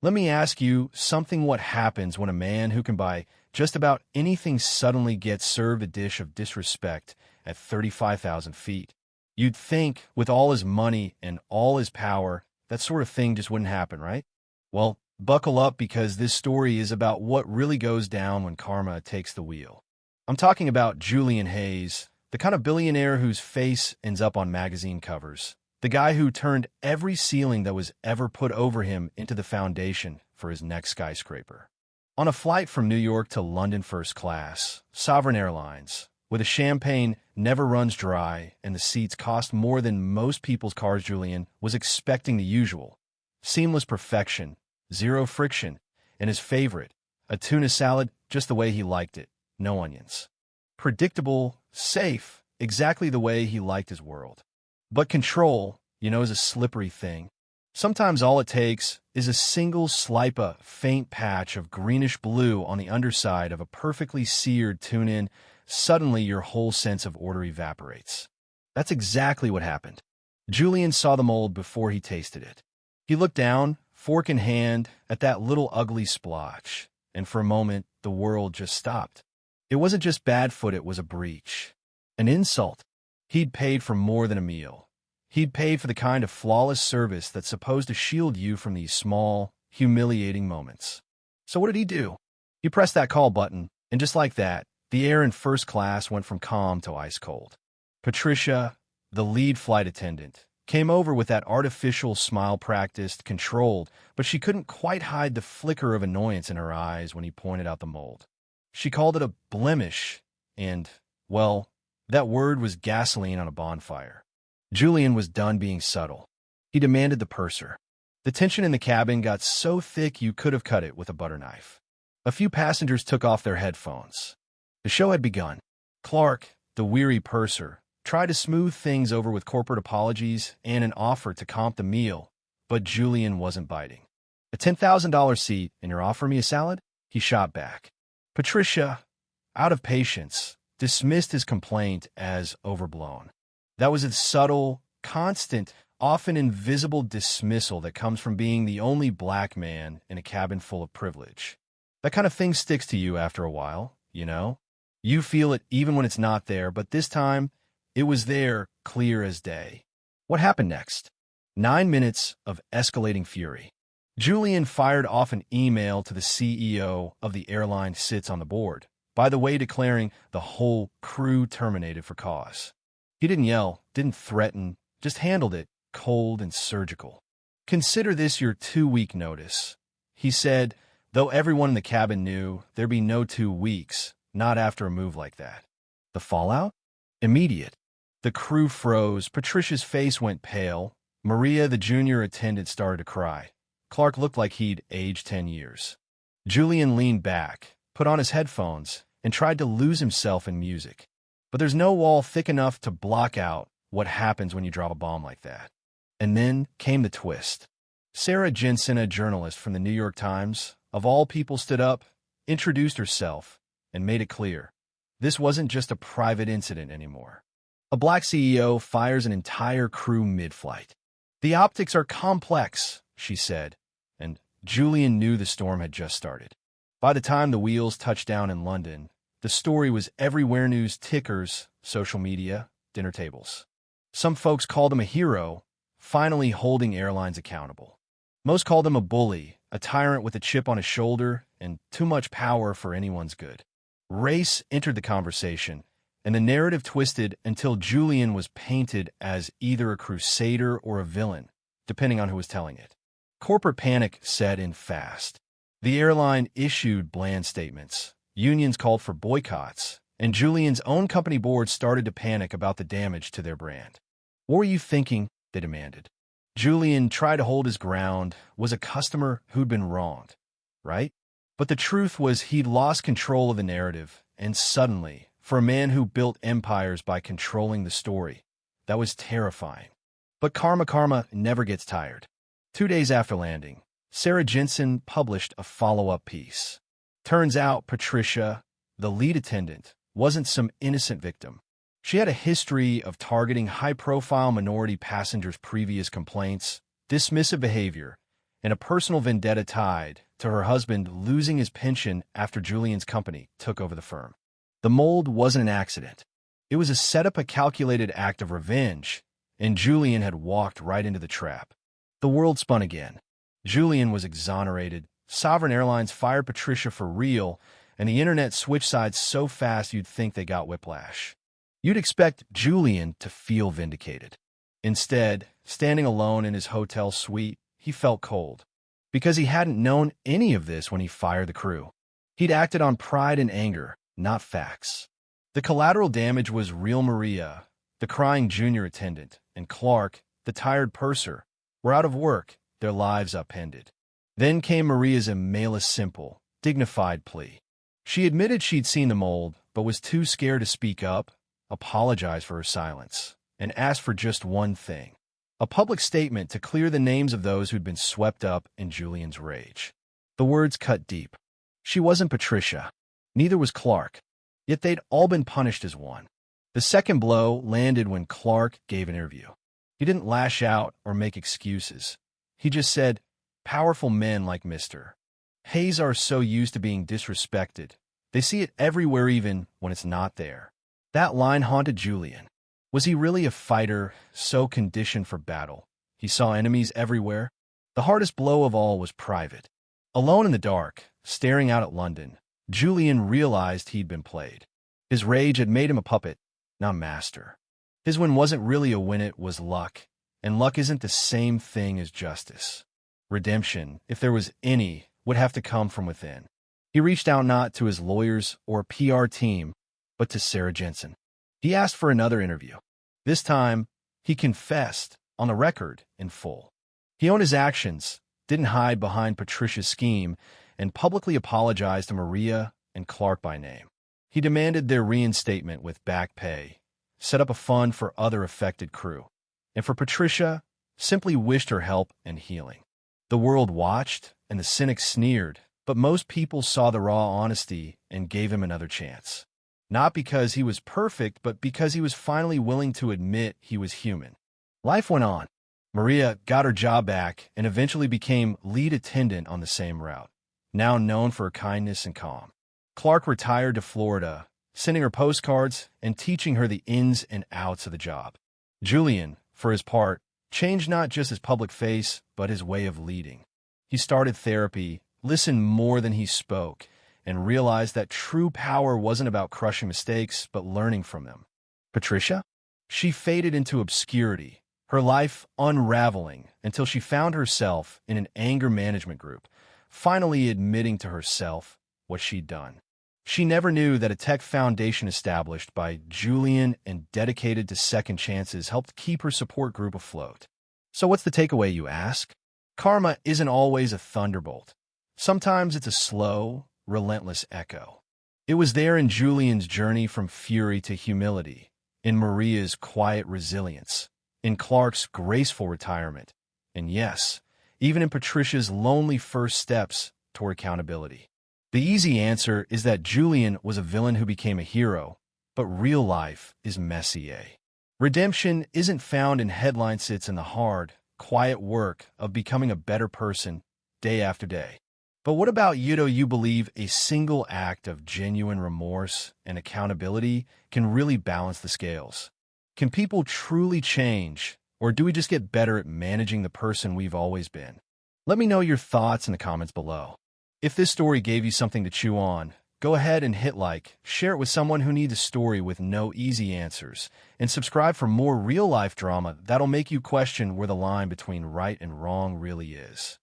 Let me ask you something. What happens when a man who can buy just about anything suddenly gets served a dish of disrespect at 35,000 feet? You'd think, with all his money and all his power, that sort of thing just wouldn't happen, right? Well, buckle up because this story is about what really goes down when karma takes the wheel. I'm talking about Julian Hayes, the kind of billionaire whose face ends up on magazine covers. The guy who turned every ceiling that was ever put over him into the foundation for his next skyscraper. On a flight from New York to London first class, Sovereign Airlines, where the champagne never runs dry and the seats cost more than most people's cars, Julian was expecting the usual. Seamless perfection, zero friction, and his favorite, a tuna salad just the way he liked it, no onions. Predictable, safe, exactly the way he liked his world. But control, is a slippery thing. Sometimes all it takes is a single slight, a faint patch of greenish blue on the underside of a perfectly seared tune-in. Suddenly your whole sense of order evaporates. That's exactly what happened. Julian saw the mold before he tasted it. He looked down, fork in hand, at that little ugly splotch, and for a moment the world just stopped. It wasn't just bad food, it was a breach. An insult. He'd paid for more than a meal. He'd paid for the kind of flawless service that's supposed to shield you from these small, humiliating moments. So what did he do? He pressed that call button, and just like that, the air in first class went from calm to ice cold. Patricia, the lead flight attendant, came over with that artificial smile, practiced, controlled, but she couldn't quite hide the flicker of annoyance in her eyes when he pointed out the mold. She called it a blemish, and, well, that word was gasoline on a bonfire. Julian was done being subtle. He demanded the purser. The tension in the cabin got so thick you could have cut it with a butter knife. A few passengers took off their headphones. The show had begun. Clark, the weary purser, tried to smooth things over with corporate apologies and an offer to comp the meal, but Julian wasn't biting. "A $10,000 seat, and you're offering me a salad?" he shot back. Patricia, out of patience, dismissed his complaint as overblown. That was a subtle, constant, often invisible dismissal that comes from being the only black man in a cabin full of privilege. That kind of thing sticks to you after a while, You feel it even when it's not there, but this time, it was there, clear as day. What happened next? 9 minutes of escalating fury. Julian fired off an email to the CEO of the airline sits on the board, by the way declaring the whole crew terminated for cause. He didn't yell, didn't threaten, just handled it, cold and surgical. "Consider this your 2-week notice," he said, though everyone in the cabin knew there'd be no 2 weeks, not after a move like that. The fallout? Immediate. The crew froze, Patricia's face went pale, Maria, the junior attendant, started to cry. Clark looked like he'd aged 10 years. Julian leaned back, put on his headphones, and tried to lose himself in music. But there's no wall thick enough to block out what happens when you drop a bomb like that. And then came the twist. Sarah Jensen, a journalist from the New York Times, of all people, stood up, introduced herself, and made it clear. This wasn't just a private incident anymore. A black CEO fires an entire crew mid-flight. "The optics are complex," she said, and Julian knew the storm had just started. By the time the wheels touched down in London, the story was everywhere: news tickers, social media, dinner tables. Some folks called him a hero, finally holding airlines accountable. Most called him a bully, a tyrant with a chip on his shoulder, and too much power for anyone's good. Race entered the conversation, and the narrative twisted until Julian was painted as either a crusader or a villain, depending on who was telling it. Corporate panic set in fast. The airline issued bland statements. Unions called for boycotts, and Julian's own company board started to panic about the damage to their brand. "What were you thinking?" they demanded. Julian tried to hold his ground, was a customer who'd been wronged, right? But the truth was he'd lost control of the narrative, and suddenly, for a man who built empires by controlling the story, that was terrifying. But karma never gets tired. 2 days after landing, Sarah Jensen published a follow-up piece. Turns out Patricia, the lead attendant, wasn't some innocent victim. She had a history of targeting high-profile minority passengers' previous complaints, dismissive behavior, and a personal vendetta tied to her husband losing his pension after Julian's company took over the firm. The mold wasn't an accident. It was a setup, a calculated act of revenge, and Julian had walked right into the trap. The world spun again. Julian was exonerated, Sovereign Airlines fired Patricia for real, and the internet switched sides so fast you'd think they got whiplash. You'd expect Julian to feel vindicated. Instead, standing alone in his hotel suite, he felt cold. Because he hadn't known any of this when he fired the crew. He'd acted on pride and anger, not facts. The collateral damage was real. Maria, the crying junior attendant, and Clark, the tired purser, were out of work, their lives upended. Then came Maria's simple, dignified plea. She admitted she'd seen the mold, but was too scared to speak up, apologize for her silence, and asked for just one thing: a public statement to clear the names of those who'd been swept up in Julian's rage. The words cut deep. She wasn't Patricia. Neither was Clark. Yet they'd all been punished as one. The second blow landed when Clark gave an interview. He didn't lash out or make excuses. He just said, "Powerful men like Mr. Hayes are so used to being disrespected. They see it everywhere even when it's not there." That line haunted Julian. Was he really a fighter, so conditioned for battle? He saw enemies everywhere. The hardest blow of all was private. Alone in the dark, staring out at London, Julian realized he'd been played. His rage had made him a puppet, not master. His win wasn't really a win, it was luck. And luck isn't the same thing as justice. Redemption, if there was any, would have to come from within. He reached out not to his lawyers or PR team, but to Sarah Jensen. He asked for another interview. This time, he confessed, on the record, in full. He owned his actions, didn't hide behind Patricia's scheme, and publicly apologized to Maria and Clark by name. He demanded their reinstatement with back pay, set up a fund for other affected crew, and for Patricia, simply wished her help and healing. The world watched, and the cynics sneered, but most people saw the raw honesty and gave him another chance. Not because he was perfect, but because he was finally willing to admit he was human. Life went on. Maria got her job back and eventually became lead attendant on the same route, now known for her kindness and calm. Clark retired to Florida, sending her postcards and teaching her the ins and outs of the job. Julian, for his part, changed not just his public face, but his way of leading. He started therapy, listened more than he spoke, and realized that true power wasn't about crushing mistakes, but learning from them. Patricia? She faded into obscurity, her life unraveling until she found herself in an anger management group, finally admitting to herself what she'd done. She never knew that a tech foundation established by Julian and dedicated to second chances helped keep her support group afloat. So what's the takeaway, you ask? Karma isn't always a thunderbolt. Sometimes it's a slow, relentless echo. It was there in Julian's journey from fury to humility, in Maria's quiet resilience, in Clark's graceful retirement, and yes, even in Patricia's lonely first steps toward accountability. The easy answer is that Julian was a villain who became a hero, but real life is messy. Redemption isn't found in headlines, it's in the hard, quiet work of becoming a better person day after day. But what about you? Do you believe a single act of genuine remorse and accountability can really balance the scales? Can people truly change, or do we just get better at managing the person we've always been? Let me know your thoughts in the comments below. If this story gave you something to chew on, go ahead and hit like, share it with someone who needs a story with no easy answers, and subscribe for more real-life drama that'll make you question where the line between right and wrong really is.